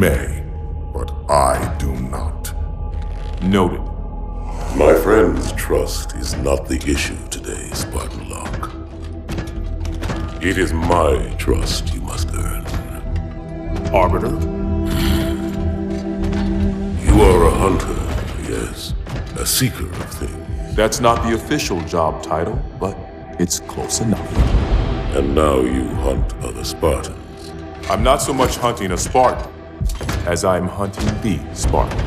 may, but I do not. Noted. My friend's trust is not the issue today, Spartan Locke. It is my trust you must earn. Arbiter? You are a hunter, yes. A seeker of things. That's not the official job title, but it's close enough. And now you hunt other Spartans. I'm not so much hunting a Spartan, as I'm hunting the Spartan.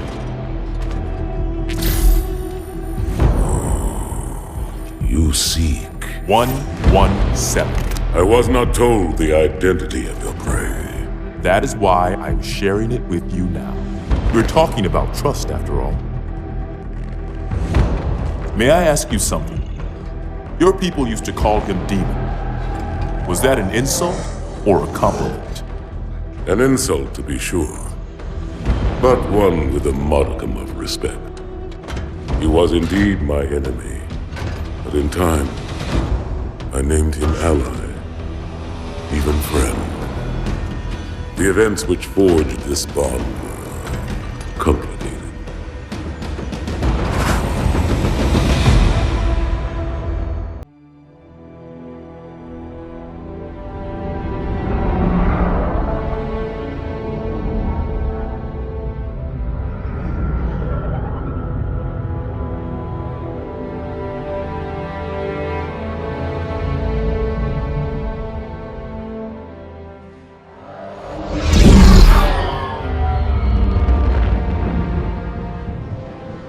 You seek. 117. I was not told the identity of your prey. That is why I'm sharing it with you now. We're talking about trust, after all. May I ask you something? Your people used to call him Demon. Was that an insult or a compliment? An insult, to be sure, but one with a modicum of respect. He was indeed my enemy, but in time, I named him ally, even friend. The events which forged this bond were complicated.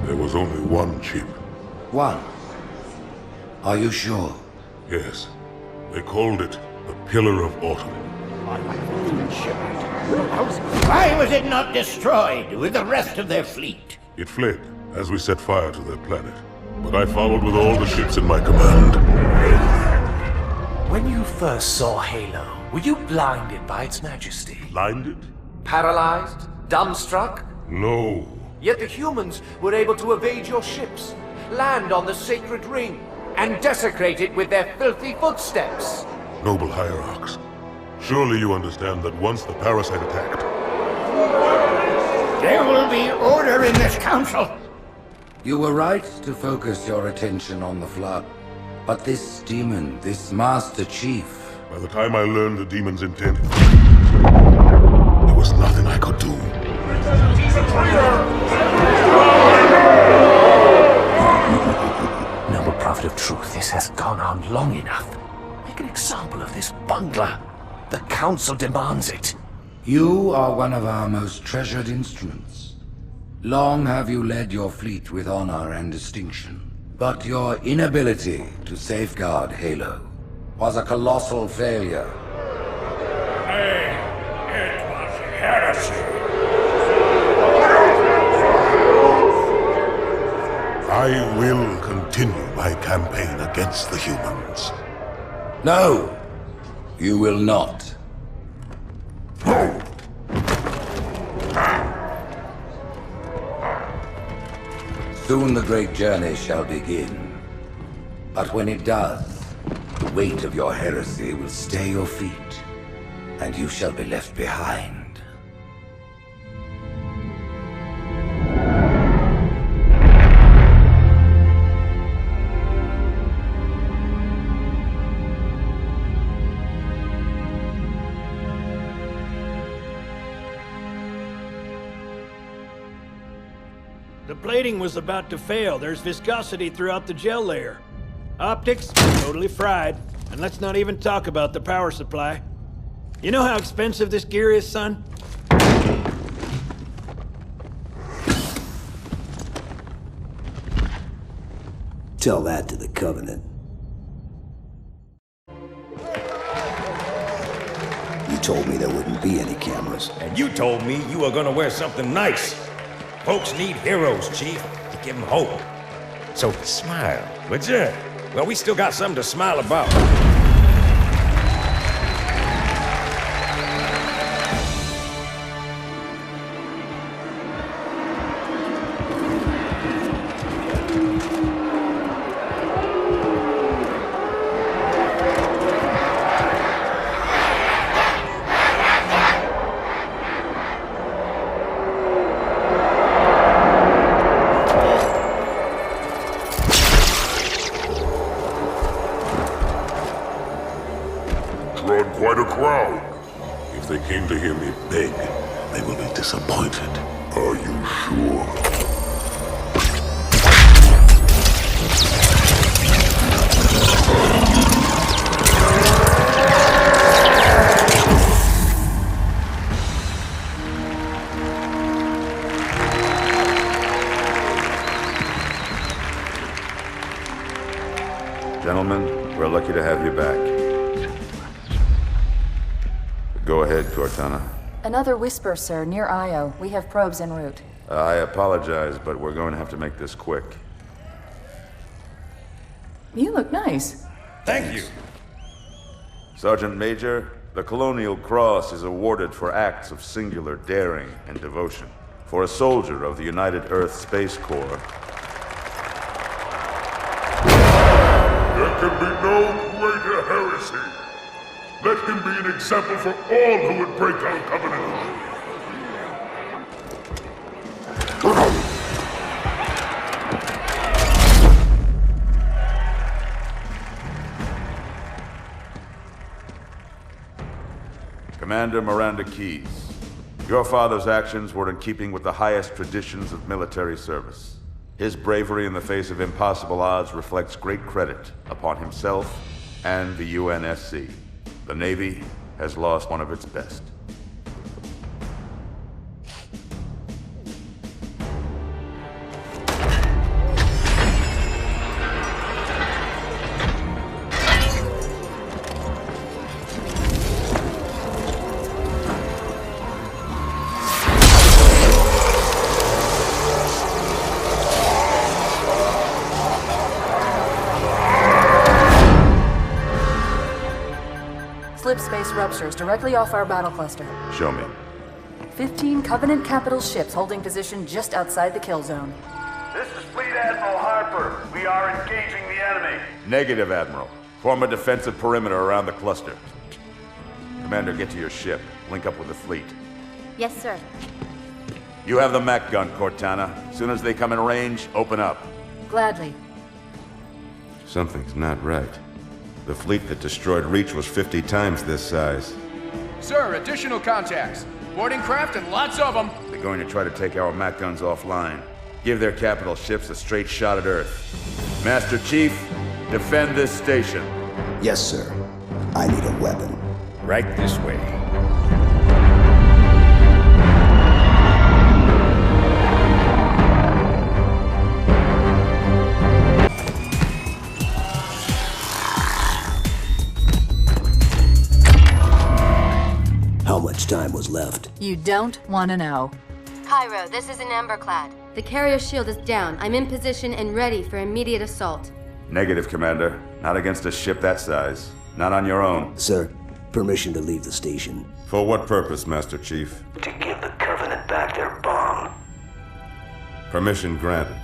There was only one chip. One? Are you sure? Yes. They called it the Pillar of Autumn. Why was it not destroyed with the rest of their fleet? It fled as we set fire to their planet. But I followed with all the ships in my command. When you first saw Halo, were you blinded by its majesty? Blinded? Paralyzed? Dumbstruck? No. Yet the humans were able to evade your ships, land on the sacred ring, and desecrate it with their filthy footsteps. Noble hierarchs, surely you understand that once the parasite attacked... There will be order in this council. You were right to focus your attention on the Flood. But this demon, this Master Chief... By the time I learned the demon's intent, there was nothing I could do. Noble prophet of truth, this has gone on long enough. Make an example of this bungler. The council demands it. You are one of our most treasured instruments. Long have you led your fleet with honor and distinction. But your inability to safeguard Halo was a colossal failure. It was heresy. I will continue my campaign against the humans. No, you will not. Soon the great journey shall begin. But when it does, the weight of your heresy will stay your feet, and you shall be left behind. The plating was about to fail. There's viscosity throughout the gel layer. Optics, totally fried. And let's not even talk about the power supply. You know how expensive this gear is, son? Tell that to the Covenant. You told me there wouldn't be any cameras. And you told me you were gonna wear something nice. Folks need heroes, Chief, to give them hope. So smile, would you? Well, we still got something to smile about. quite a crowd. If they came to hear me beg, they will be disappointed. Are you sure? Gentlemen, we're lucky to have you back. Go ahead, Cortana. Another whisper, sir, near Io. We have probes en route. I apologize, but we're going to have to make this quick. You look nice. Thank you. Sergeant Major, the Colonial Cross is awarded for acts of singular daring and devotion. For a soldier of the United Earth Space Corps, There can be no greater heresy. Let him be an example for all who would break our covenant. Commander Miranda Keyes, your father's actions were in keeping with the highest traditions of military service. His bravery in the face of impossible odds reflects great credit upon himself and the UNSC. The Navy has lost one of its best. Slip space ruptures directly off our battle cluster. Show me. 15 Covenant capital ships holding position just outside the kill zone. This is Fleet Admiral Harper. We are engaging the enemy. Negative, Admiral. Form a defensive perimeter around the cluster. Commander, get to your ship. Link up with the fleet. Yes, sir. You have the mech gun, Cortana. As soon as they come in range, open up. Gladly. Something's not right. The fleet that destroyed Reach was 50 times this size. Sir, additional contacts. Boarding craft and lots of them. They're going to try to take our mech guns offline. Give their capital ships a straight shot at Earth. Master Chief, defend this station. Yes, sir. I need a weapon. Right this way. How much time was left? You don't want to know. Cairo, this is an Emberclad. The carrier shield is down. I'm in position and ready for immediate assault. Negative, Commander. Not against a ship that size. Not on your own. Sir, permission to leave the station. For what purpose, Master Chief? To give the Covenant back their bomb. Permission granted.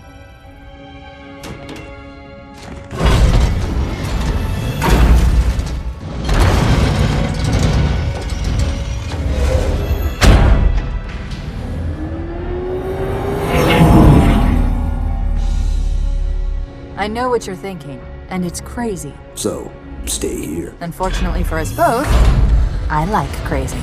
I know what you're thinking, and it's crazy. So, stay here. Unfortunately for us both, I like crazy.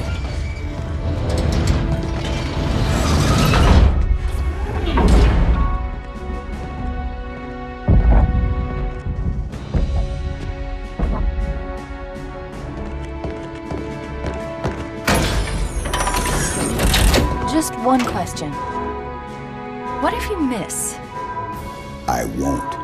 Just one question. What if you miss? I won't.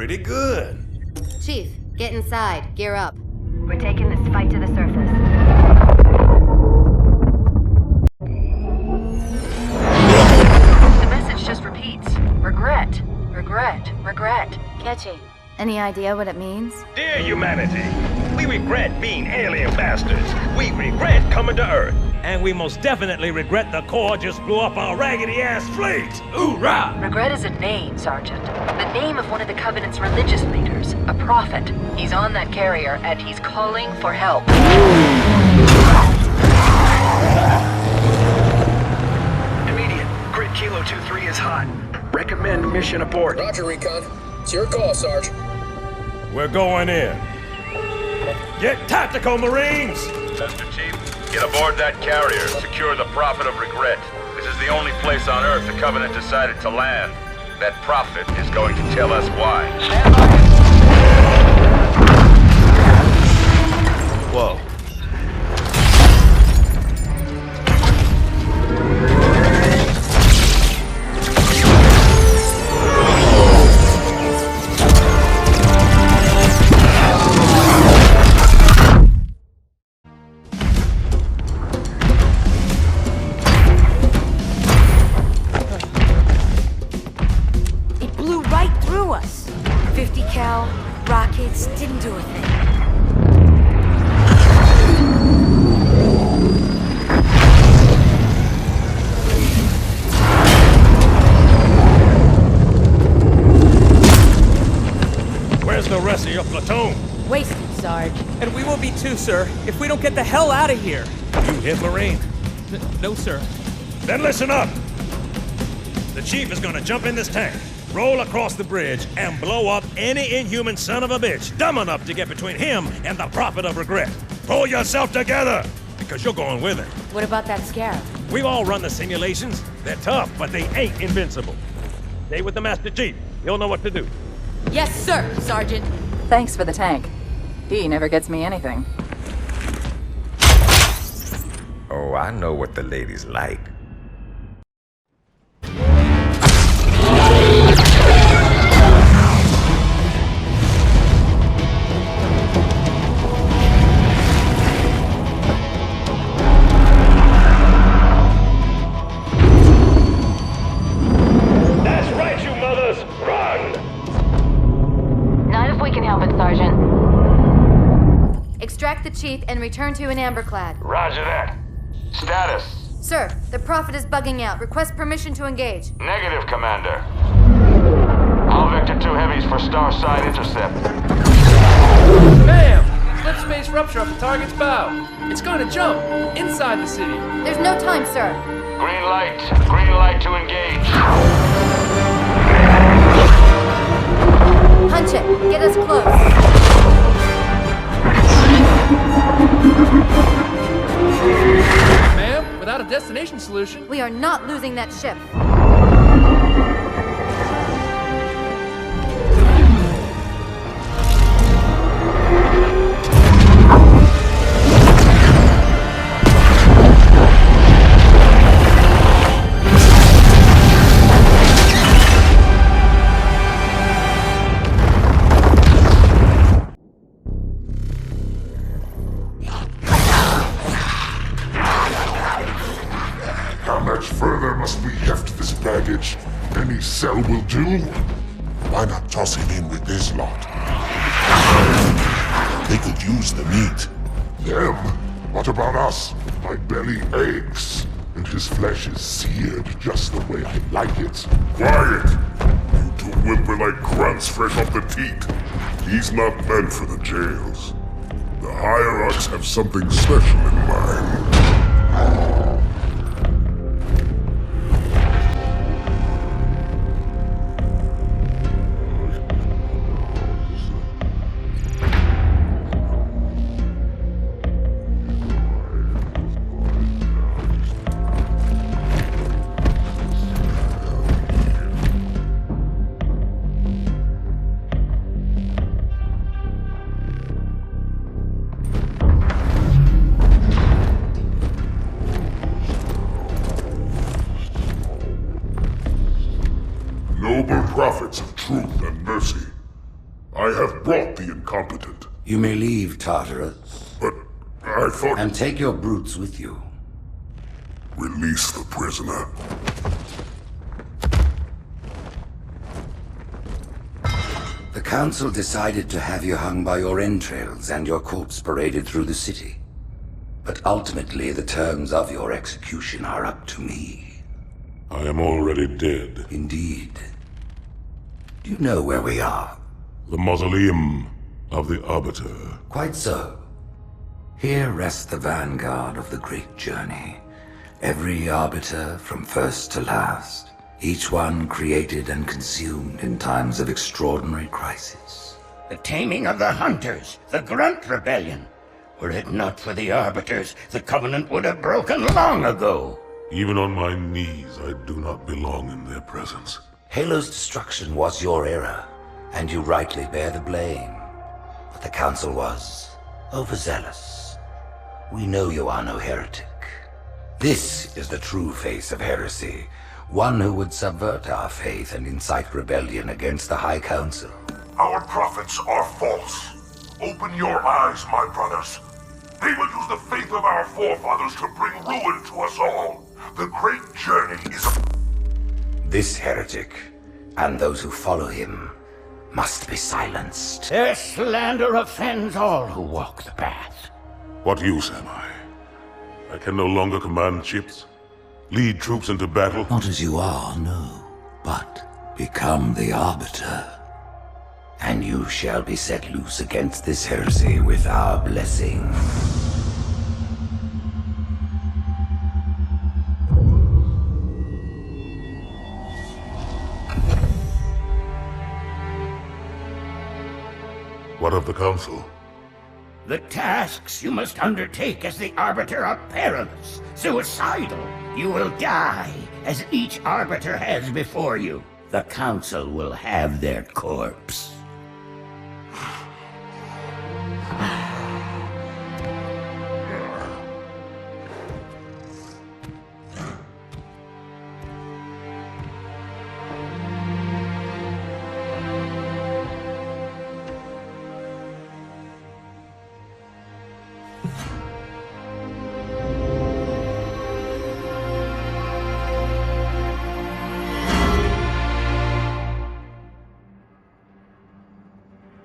pretty good. Chief, get inside. Gear up. We're taking this fight to the surface. The message just repeats. Regret. Regret. Regret. Catchy. Any idea what it means? Dear humanity, we regret being alien bastards. We regret coming to Earth. And we most definitely regret the Corps just blew up our raggedy-ass fleet. Hoorah! Regret is a name, Sergeant. The name of one of the Covenant's religious leaders. A prophet. He's on that carrier, and he's calling for help. Immediate. Grid Kilo 2-3 is hot. Recommend mission abort. Roger, Recon. It's your call, Sarge. We're going in. Get tactical, Marines! Master Chief, get aboard that carrier. Secure the Prophet of Regret. This is the only place on Earth the Covenant decided to land. That Prophet is going to tell us why. Stand by. Whoa. Us. 50 cal, rockets, didn't do a thing. Where's the rest of your platoon? Wasted, Sarge. And we will be too, sir, if we don't get the hell out of here. You hit Marine? No, sir. Then listen up. The Chief is gonna jump in this tank, roll across the bridge, and blow up any inhuman son of a bitch dumb enough to get between him and the Prophet of Regret. Pull yourself together, because you're going with him. What about that scarab? We've all run the simulations. They're tough, but they ain't invincible. Stay with the Master Chief. He'll know what to do. Yes, sir, Sergeant. Thanks for the tank. He never gets me anything. Oh, I know what the ladies like. Extract the Chief and return to an amberclad. Roger that. Status. Sir, the Prophet is bugging out. Request permission to engage. Negative, Commander. All Vector 2 heavies for star side intercept. Bam! Slip space rupture off the target's bow. It's going to jump inside the city. There's no time, sir. Green light. Green light to engage. Punch it. Get us close. Ma'am, without a destination solution... We are not losing that ship. Any cell will do. Why not toss him in with this lot? They could use the meat. Them? What about us? My belly aches, and his flesh is seared just the way I like it. Quiet! You two whimper like grunts fresh off the teat. He's not meant for the jails. The hierarchs have something special in mind. Noble prophets of truth and mercy, I have brought the incompetent. You may leave, Tartarus. But I thought... And take your brutes with you. Release the prisoner. The Council decided to have you hung by your entrails and your corpse paraded through the city. But ultimately, the terms of your execution are up to me. I am already dead. Indeed. Do you know where we are? The mausoleum of the Arbiter. Quite so. Here rests the vanguard of the great journey. Every Arbiter from first to last. Each one created and consumed in times of extraordinary crisis. The taming of the Hunters, the Grunt Rebellion. Were it not for the Arbiters, the Covenant would have broken long ago. Even on my knees, I do not belong in their presence. Halo's destruction was your error, and you rightly bear the blame. But the Council was overzealous. We know you are no heretic. This is the true face of heresy, one who would subvert our faith and incite rebellion against the High Council. Our prophets are false. Open your eyes, my brothers. They will use the faith of our forefathers to bring ruin to us all. The great journey is... This heretic, and those who follow him, must be silenced. Their slander offends all who walk the path. What use am I? I can no longer command ships, lead troops into battle. Not as you are, no, but become the Arbiter. And you shall be set loose against this heresy with our blessing. What of the Council? The tasks you must undertake as the Arbiter are perilous, suicidal. You will die, as each Arbiter has before you. The Council will have their corpse.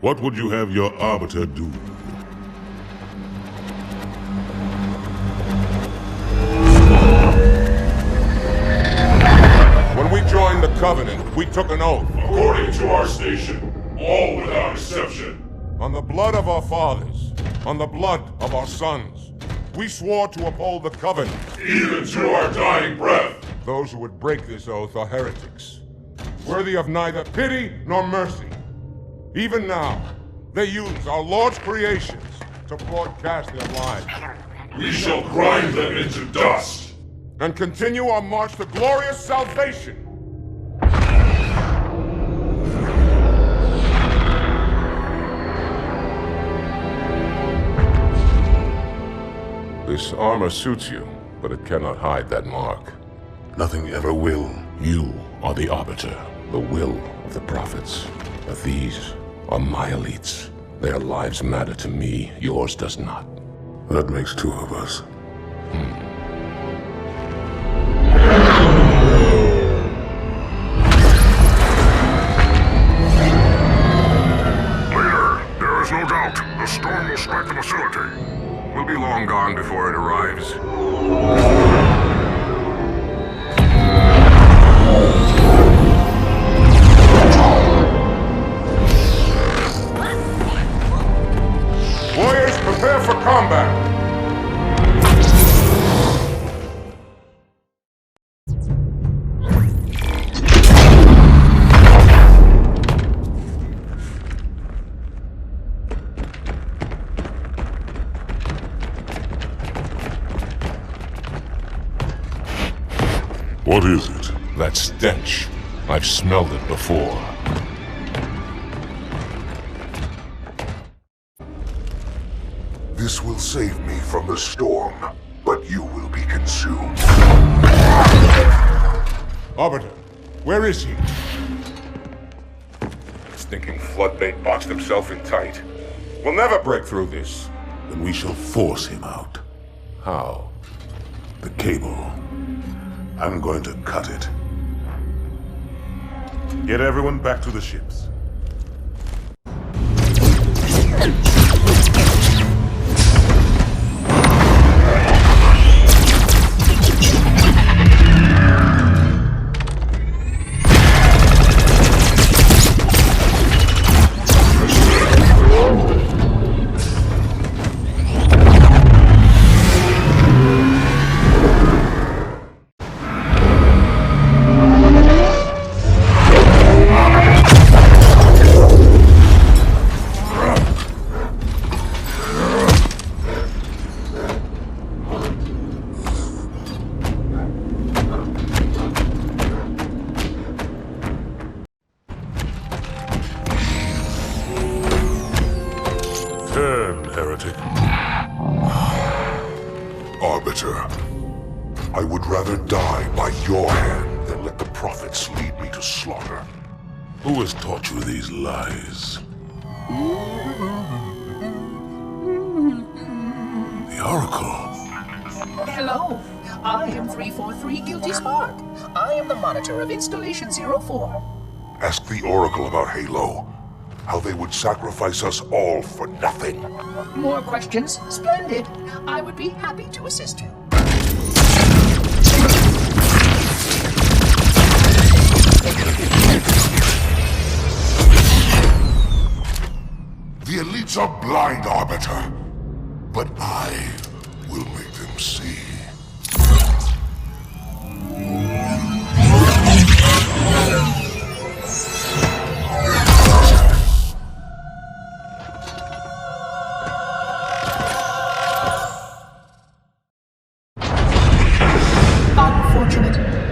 What would you have your Arbiter do? When we joined the Covenant, we took an oath. According to our station, all without exception. On the blood of our fathers, on the blood of our sons, we swore to uphold the Covenant. Even to our dying breath. Those who would break this oath are heretics, worthy of neither pity nor mercy. Even now, they use our Lord's creations to broadcast their lies. We shall grind them into dust and continue our march to glorious salvation. This armor suits you, but it cannot hide that mark. Nothing ever will. You are the Arbiter, the will of the prophets. But these are my elites. Their lives matter to me, yours does not. That makes two of us. Leader, there is no doubt the storm will strike the facility. We'll be long gone before it arrives. Warriors, prepare for combat! What is it? That stench. I've smelled it before. This will save me from the storm, but you will be consumed. Arbiter, where is he? stinking floodbait boxed himself in tight. We'll never break through this. Then we shall force him out. How? The cable. I'm going to cut it. Get everyone back to the ships. Heretic. Arbiter, I would rather die by your hand than let the prophets lead me to slaughter. Who has taught you these lies? The Oracle. Hello, I am 343 Guilty Spark. I am the monitor of Installation 04. Ask the Oracle about Halo. How they would sacrifice us all for nothing. More questions? Splendid. I would be happy to assist you. The elites are blind, Arbiter. But I will make them see.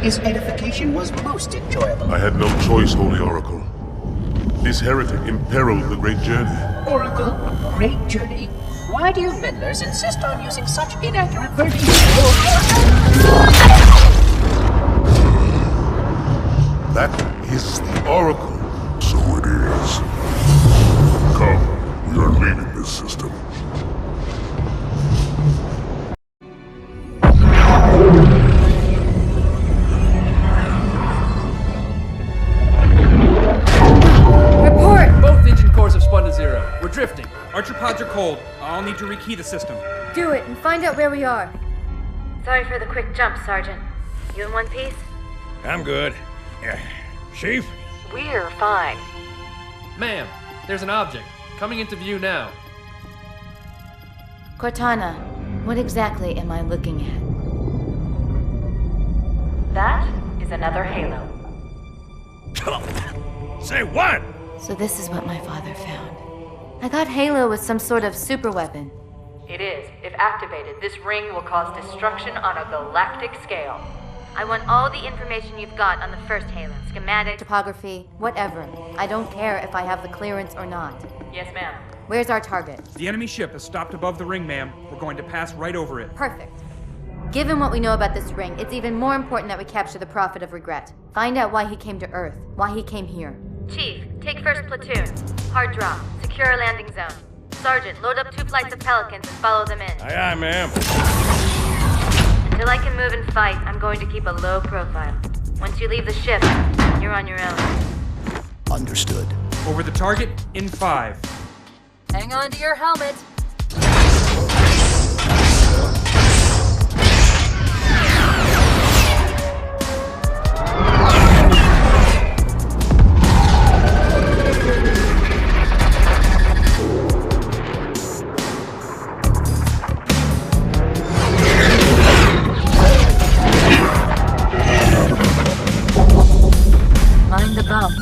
His edification was most enjoyable. I had no choice, Holy Oracle. This heretic imperiled the great journey. Oracle, great journey. Why do you meddlers insist on using such inaccurate verbiage? That is the Oracle. So it is. Come, we are leaving this system. We're drifting. Archer pods are cold. I'll need to rekey the system. Do it and find out where we are. Sorry for the quick jump, Sergeant. You in one piece? I'm good. Chief? We're fine. Ma'am, there's an object. Coming into view now. Cortana, what exactly am I looking at? That is another Halo. Say what? So this is what my father found. I thought Halo was some sort of super weapon. It is. If activated, this ring will cause destruction on a galactic scale. I want all the information you've got on the first Halo. Schematic, topography, whatever. I don't care if I have the clearance or not. Yes, ma'am. Where's our target? The enemy ship has stopped above the ring, ma'am. We're going to pass right over it. Perfect. Given what we know about this ring, it's even more important that we capture the Prophet of Regret. Find out why he came to Earth, why he came here. Chief, take first platoon. Hard drop. Secure a landing zone. Sergeant, load up 2 flights of Pelicans and follow them in. Aye, aye, ma'am. Until I can move and fight, I'm going to keep a low profile. Once you leave the ship, you're on your own. Understood. Over the target in 5. Hang on to your helmet. Mind the bump.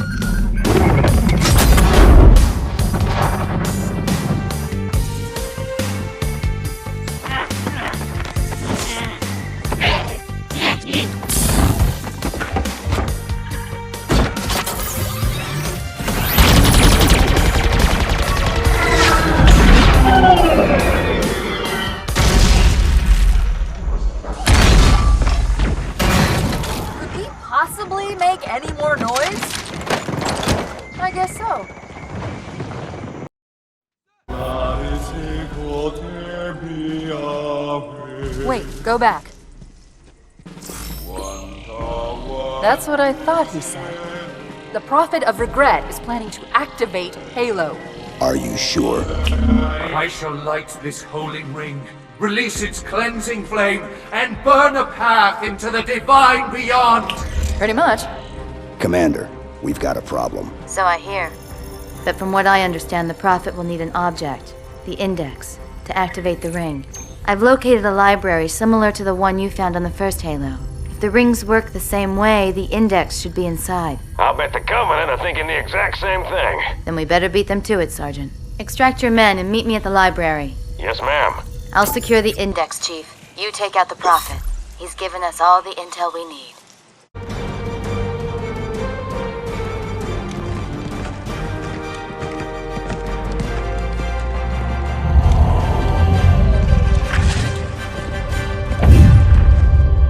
Possibly make any more noise? I guess so. Wait, go back. That's what I thought he said. The Prophet of Regret is planning to activate Halo. Are you sure? I shall light this holy ring, release its cleansing flame, and burn a path into the divine beyond! Pretty much. Commander, we've got a problem. So I hear. But from what I understand, the Prophet will need an object, the Index, to activate the ring. I've located a library similar to the one you found on the first Halo. If the rings work the same way, the Index should be inside. I'll bet the Covenant are thinking the exact same thing. Then we better beat them to it, Sergeant. Extract your men and meet me at the library. Yes, ma'am. I'll secure the Index, Chief. You take out the Prophet. He's given us all the intel we need.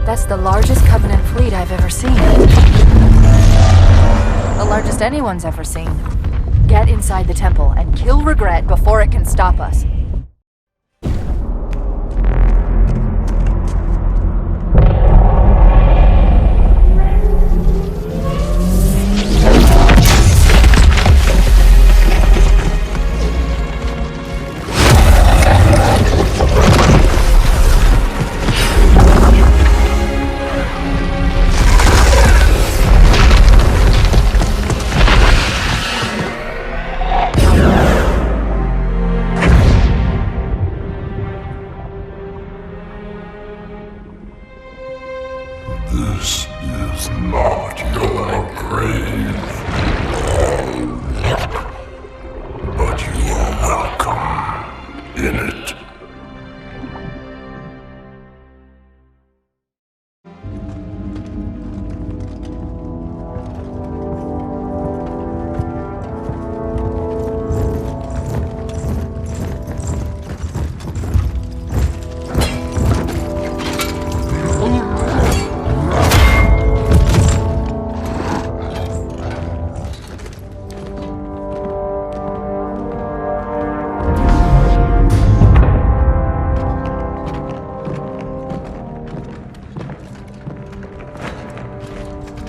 That's the largest Covenant fleet I've ever seen. The largest anyone's ever seen. Get inside the temple and kill Regret before it can stop us. This is not your grave, but you are welcome in it.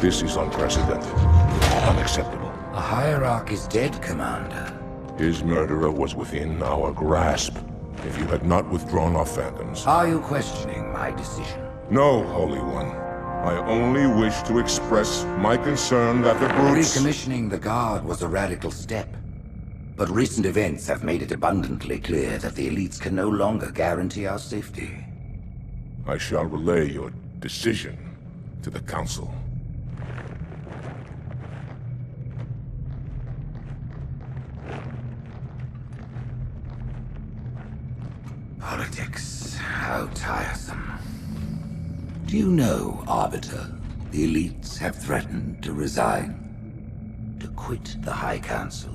This is unprecedented. Unacceptable. The Hierarch is dead, Commander. His murderer was within our grasp. If you had not withdrawn our phantoms... Are you questioning my decision? No, Holy One. I only wish to express my concern that the brutes... Recommissioning the Guard was a radical step. But recent events have made it abundantly clear that the elites can no longer guarantee our safety. I shall relay your decision to the Council. Politics, how tiresome. Do you know, Arbiter, the elites have threatened to resign, to quit the High Council,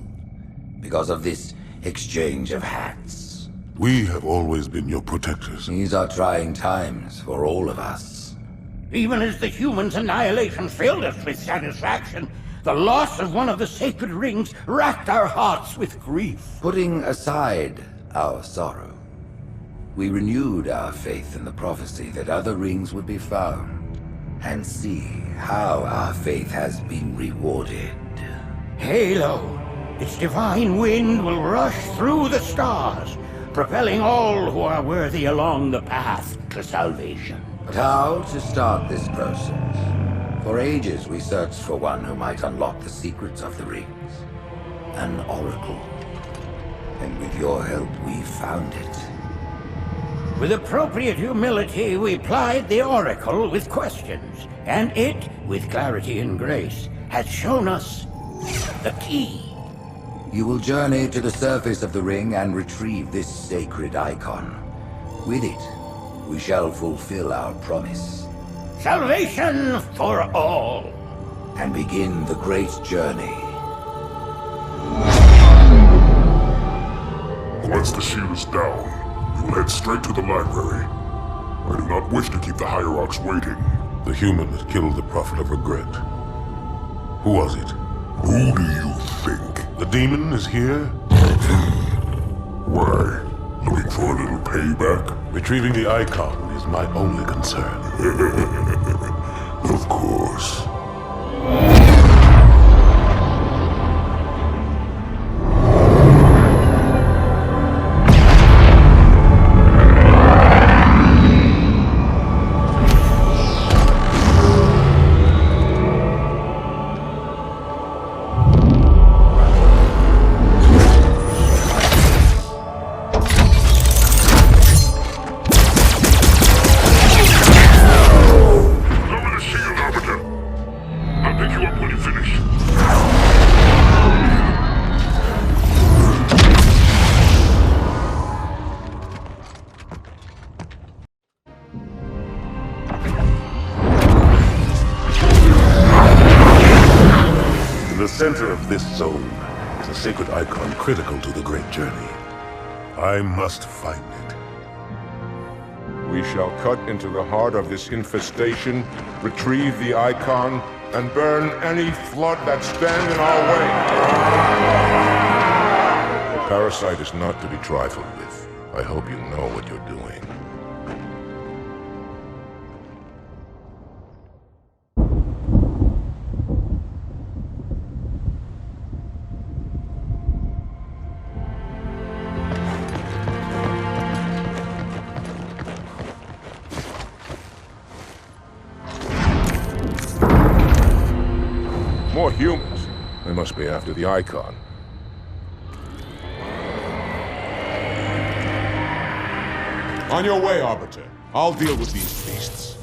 because of this exchange of hats? We have always been your protectors. These are trying times for all of us. Even as the humans' annihilation filled us with satisfaction, the loss of one of the sacred rings racked our hearts with grief. Putting aside our sorrow, we renewed our faith in the prophecy that other rings would be found, and see how our faith has been rewarded. Halo, its divine wind will rush through the stars, propelling all who are worthy along the path to salvation. But how to start this process? For ages we searched for one who might unlock the secrets of the rings. An oracle. And with your help we found it. With appropriate humility, we plied the Oracle with questions, and it, with clarity and grace, has shown us the key. You will journey to the surface of the ring and retrieve this sacred icon. With it, we shall fulfill our promise. Salvation for all. And begin the great journey. Once the shield is down, we will head straight to the library. I do not wish to keep the Hierarchs waiting. The human that killed the Prophet of Regret. Who was it? Who do you think? The demon is here? Why? Looking for a little payback? Retrieving the icon is my only concern. Of course. In the center of this zone is a sacred icon critical to the great journey. I must find it. We shall cut into the heart of this infestation, retrieve the icon, and burn any flood that stand in our way. The parasite is not to be trifled with. I hope you know what you're doing. More humans. They must be after the icon. On your way, Arbiter. I'll deal with these beasts.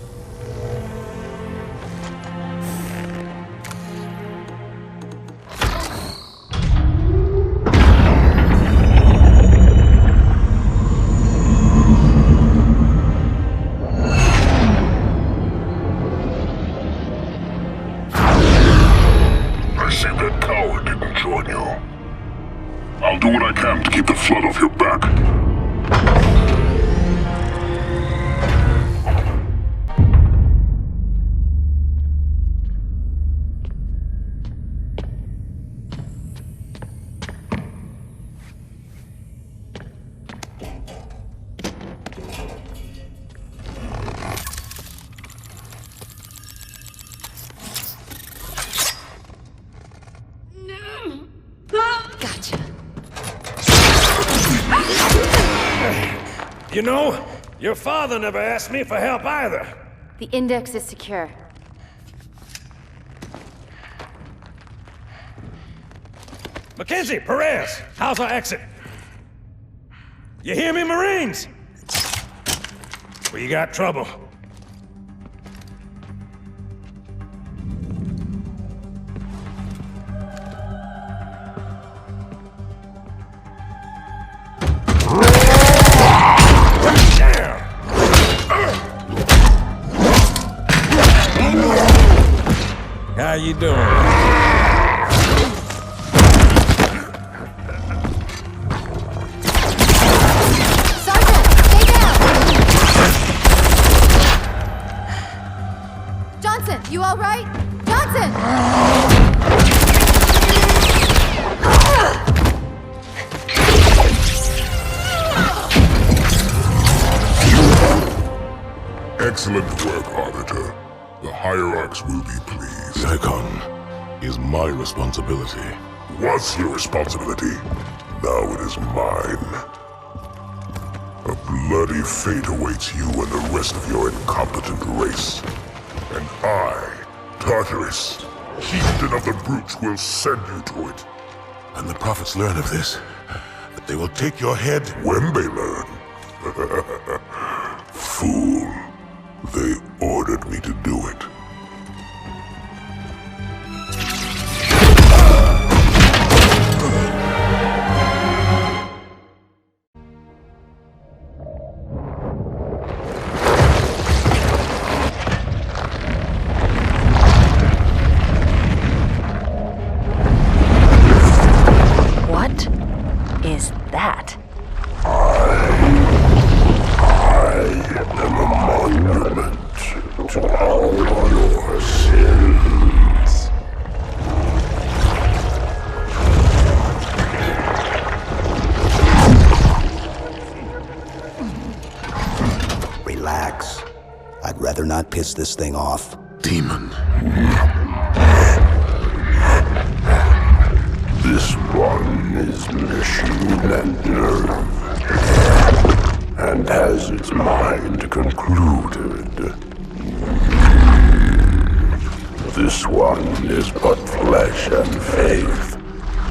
I'll do what I can to keep the flood off your back. You know, your father never asked me for help either. The index is secure. Mackenzie, Perez, how's our exit? You hear me, Marines? We got trouble. How you doing? Sergeant, stay down! Johnson, you all right? Johnson! Excellent work, Arbiter. The Hierarchs will be pleased. The icon is my responsibility. Was your responsibility. Now it is mine. A bloody fate awaits you and the rest of your incompetent race. And I, Tartarus, chieftain of the brutes, will send you to it. And the prophets learn of this, that they will take your head. When they learn. Fool. They ordered me to do it. What is that? I am a this thing off. Demon. This one is machine and nerve, and has its mind concluded. This one is but flesh and faith,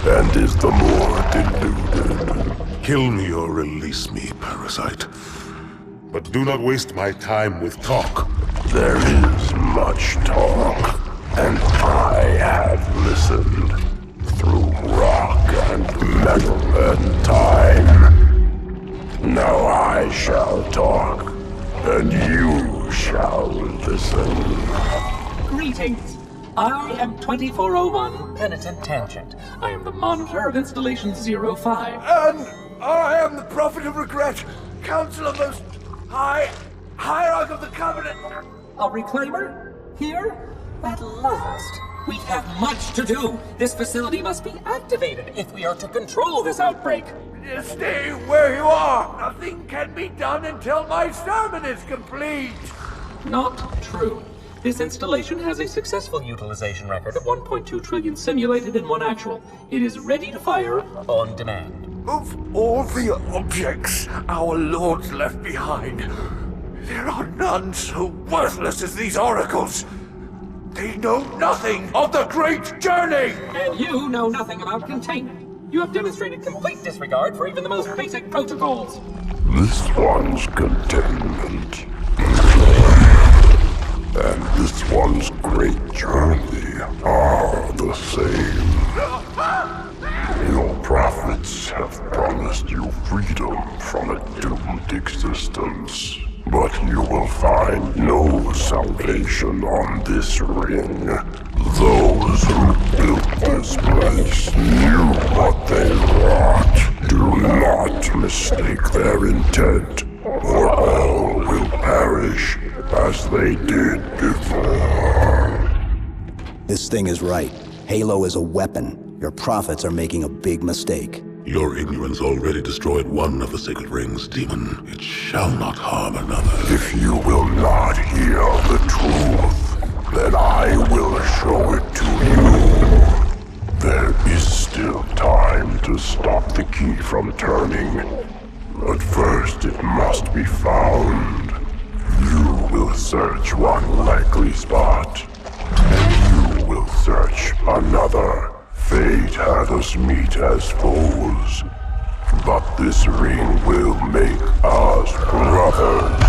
and is the more deluded. Kill me or release me, parasite. But do not waste my time with talk. There is much talk, and I have listened through rock and metal and time. Now I shall talk, and you shall listen. Greetings. I am 2401 Penitent Tangent. I am the monitor of Installation 05. And I am the Prophet of Regret, Counselor Most High, Hierarch of the Covenant. A reclaimer? Here? At last. We have much to do. This facility must be activated if we are to control this outbreak. Stay where you are. Nothing can be done until my sermon is complete. Not true. This installation has a successful utilization record of 1.2 trillion simulated and 1 actual. It is ready to fire on demand. Of all the objects our lords left behind, there are none so worthless as these oracles. They know nothing of the great journey! And you know nothing about containment. You have demonstrated complete disregard for even the most basic protocols. This one's containment, and this one's great journey are the same. Your prophets have promised you freedom from a doomed existence, but you will find no salvation on this ring. Those who built this place knew what they wrought. Do not mistake their intent, or all will perish as they did before. This thing is right. Halo is a weapon. Your prophets are making a big mistake. Your ignorance already destroyed one of the sacred rings, demon. It shall not harm another. If you will not hear the truth, then I will show it to you. There is still time to stop the key from turning, but first it must be found. You will search one likely spot, and you will search another. Fate had us meet as foes, but this ring will make us brothers.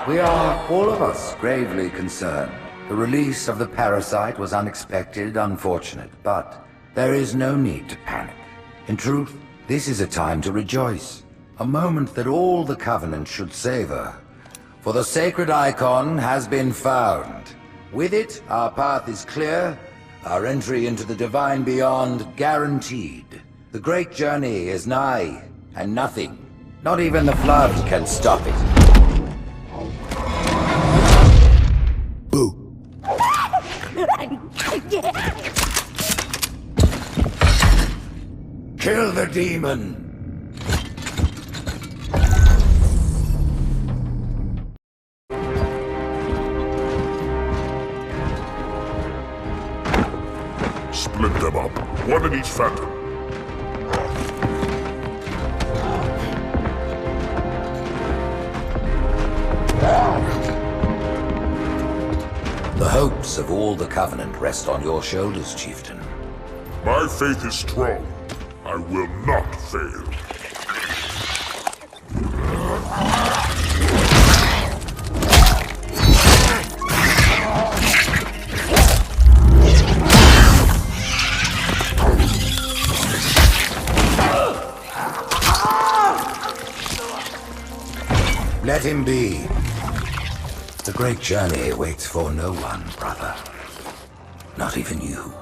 We are, all of us, gravely concerned. The release of the parasite was unexpected, unfortunate, but there is no need to panic. In truth, this is a time to rejoice. A moment that all the Covenant should savor. For the sacred icon has been found. With it, our path is clear, our entry into the divine beyond guaranteed. The great journey is nigh, and nothing, not even the flood, can stop it. Boo. Kill the demon! Split them up, one in each phantom. The hopes of all the Covenant rest on your shoulders, Chieftain. My faith is strong. I will not fail. Let him be. The great journey waits for no one, brother. Not even you.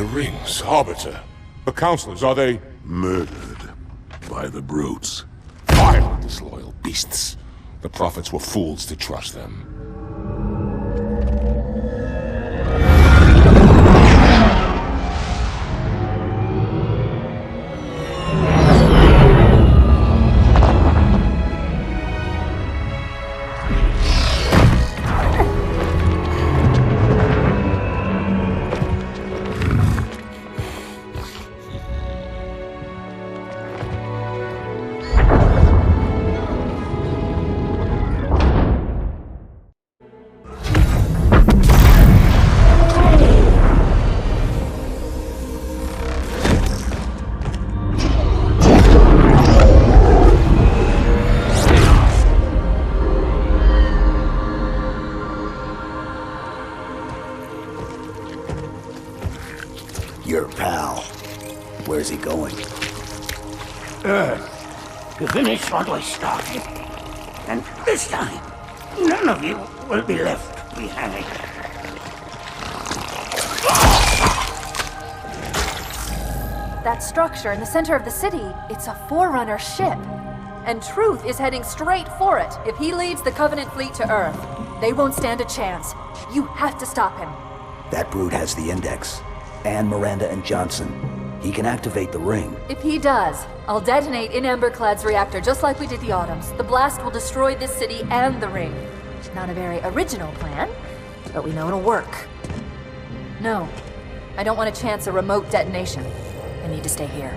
The rings, Arbiter. The counselors, are they... Murdered by the brutes. Vile, disloyal beasts. The prophets were fools to trust them. Your pal. Where's he going? Earth, to finish what I started. And this time, none of you will be left behind. That structure in the center of the city, it's a Forerunner ship. And Truth is heading straight for it. If he leads the Covenant fleet to Earth, they won't stand a chance. You have to stop him. That brute has the Index. And Miranda and Johnson. He can activate the ring. If he does, I'll detonate in Emberclad's reactor just like we did the Autumn's. The blast will destroy this city and the ring. Not a very original plan, but we know it'll work. No, I don't want to chance a remote detonation. I need to stay here.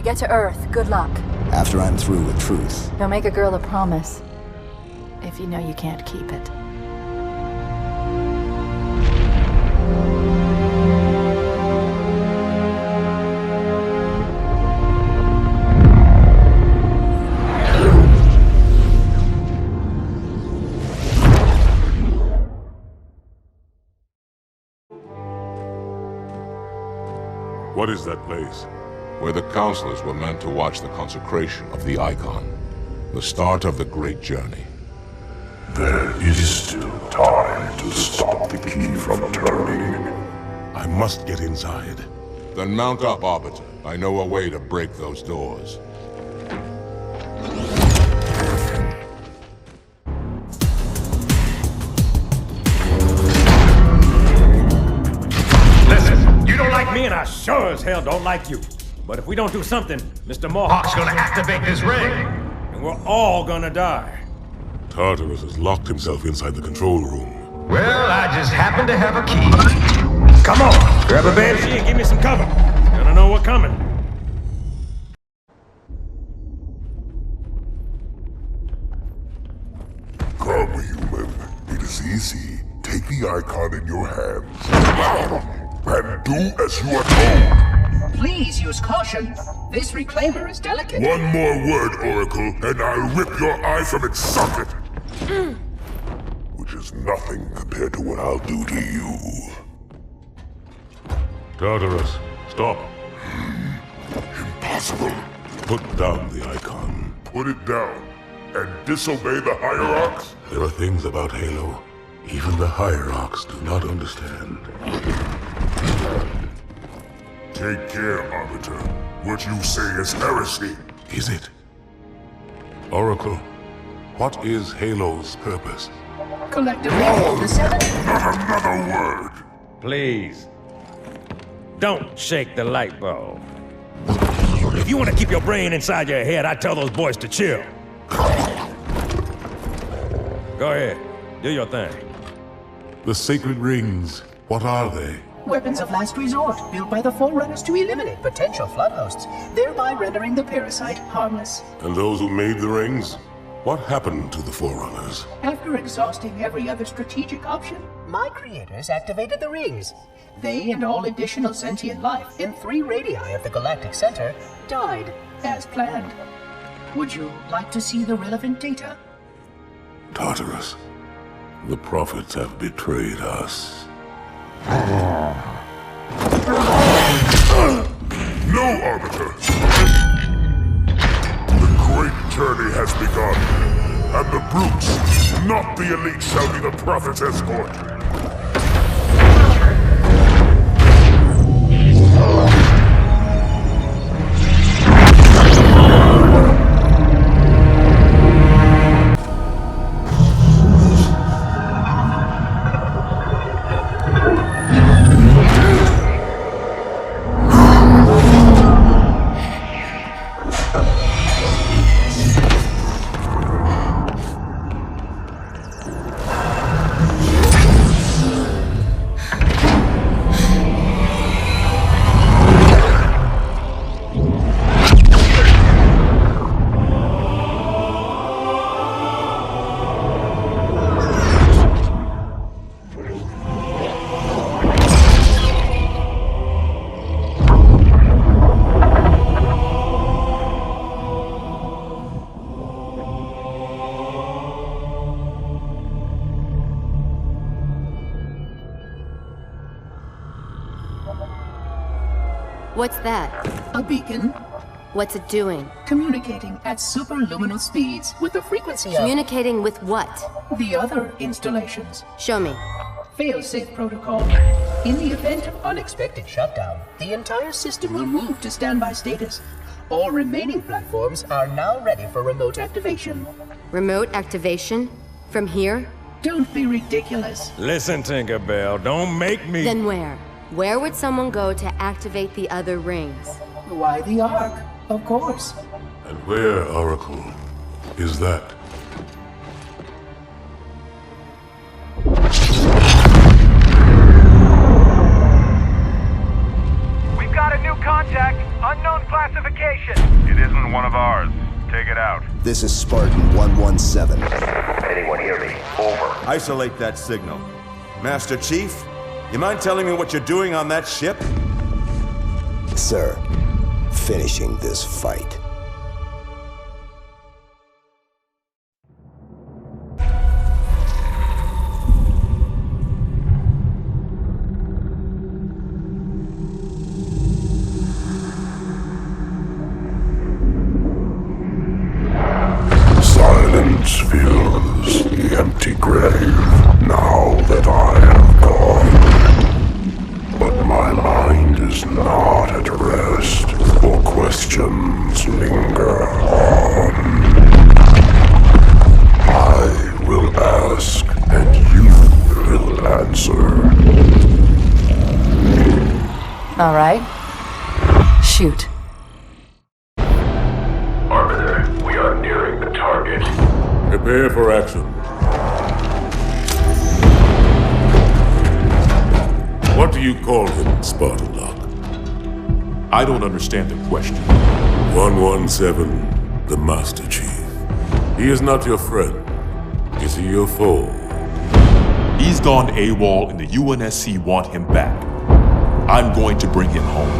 Get to Earth. Good luck. After I'm through with Truth. Don't make a girl a promise if you know you can't keep it. What is that place? Where the counselors were meant to watch the consecration of the Icon. The start of the great journey. There is still time to stop the key from turning. I must get inside. Then mount up, Arbiter. I know a way to break those doors. Listen, you don't like me and I sure as hell don't like you. But if we don't do something, Mr. Mohawk's gonna activate this ring, and we're all gonna die. Tartarus has locked himself inside the control room. Well, I just happen to have a key. Come on, grab a banshee and give me some cover. Gonna know what's coming. Come, human. It is easy. Take the Icon in your hands. And do as you are told. Please use caution. This reclaimer is delicate. One more word, Oracle, and I'll rip your eye from its socket. Which is nothing compared to what I'll do to you. Tartarus, stop. Impossible. Put down the Icon. Put it down and disobey the Hierarchs? There are things about Halo even the Hierarchs do not understand. Take care, Arbiter. What you say is heresy. Is it? Oracle, what is Halo's purpose? Collectively, the seven... Not another word! Please. Don't shake the light bulb. If you want to keep your brain inside your head, I tell those boys to chill. Go ahead. Do your thing. The sacred rings, what are they? Weapons of last resort, built by the Forerunners to eliminate potential flood hosts, thereby rendering the parasite harmless. And those who made the rings? What happened to the Forerunners? After exhausting every other strategic option, my creators activated the rings. They and all additional sentient life in 3 radii of the galactic center died as planned. Would you like to see the relevant data? Tartarus, the prophets have betrayed us. No, Arbiter! The great journey has begun, and the brutes, not the elite, shall be the Prophet's escort. What's that? A beacon. What's it doing? Communicating at superluminal speeds with the frequency of... Communicating with what? The other installations. Show me. Fail-safe protocol. In the event of unexpected shutdown, the entire system will move to standby status. All remaining platforms are now ready for remote activation. Remote activation? From here? Don't be ridiculous. Listen, Tinkerbell, don't make me... Then where? Where would someone go to activate the other rings? Why the Ark? Of course. And where, Oracle, is that? We've got a new contact. Unknown classification. It isn't one of ours. Take it out. This is Spartan 117. Anyone hear me? Over. Isolate that signal. Master Chief, you mind telling me what you're doing on that ship? Sir, finishing this fight. Silence fills the empty grave now that I have gone. But my mind is not at rest, for questions linger on. I will ask, and you will answer. All right. Shoot. Arbiter, we are nearing the target. Prepare for action. What do you call him, Spartan Lock? I don't understand the question. 117, the Master Chief. He is not your friend. Is he your foe? He's gone AWOL and the UNSC want him back. I'm going to bring him home.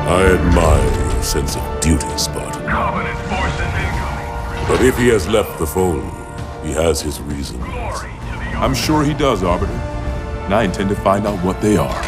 I admire your sense of duty, Spartan. Covenant forces incoming. But if he has left the fold, he has his reasons. I'm sure he does, Arbiter. And I intend to find out what they are.